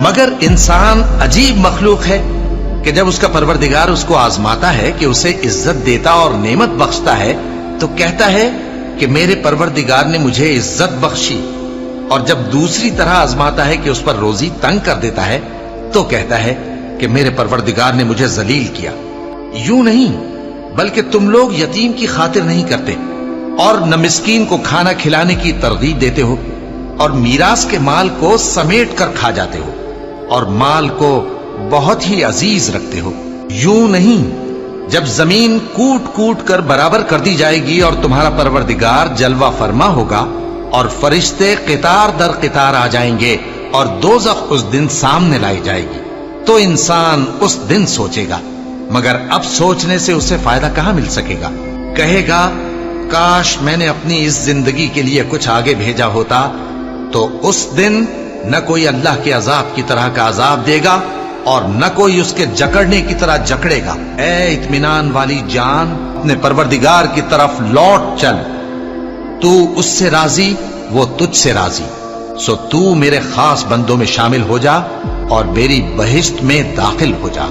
मगर इंसान अजीब मखलूक है कि जब उसका परवरदिगार उसको आजमाता है कि उसे इज्जत देता और नेमत बख्शता है तो कहता है कि मेरे परवरदिगार ने मुझे इज्जत बख्शी, और जब दूसरी तरह आजमाता है कि उस पर रोजी तंग कर देता है तो कहता है कि मेरे परवरदिगार ने मुझे जलील किया। यूं नहीं, बल्कि तुम लोग यतीम की खातिर नहीं करते और न मिस्कीन को खाना खिलाने की तरगीब देते हो, और मीरास के माल को समेट कर खा जाते हो और माल को बहुत ही अजीज रखते हो। यूं नहीं, जब जमीन कूट कूट कर बराबर कर दी जाएगी और तुम्हारा परवरदिगार जलवा फरमा होगा और फरिश्ते कितार दर कितार आ जाएंगे और दोज़ख उस दिन सामने लाई जाएगी, तो इंसान उस दिन सोचेगा, मगर अब सोचने से उसे फायदा कहां मिल सकेगा। कहेगा काश मैंने अपनी इस जिंदगी के लिए कुछ आगे भेजा होता, तो उस दिन न कोई अल्लाह के अजाब की तरह का अजाब देगा और न कोई उसके जकड़ने की तरह जकड़ेगा। ए इत्मीनान वाली जान, अपने परवरदिगार की तरफ लौट चल, तू उससे राजी, वो तुझसे राजी, सो तू मेरे खास बंदों में शामिल हो जा और मेरी बहिश्त में दाखिल हो जा।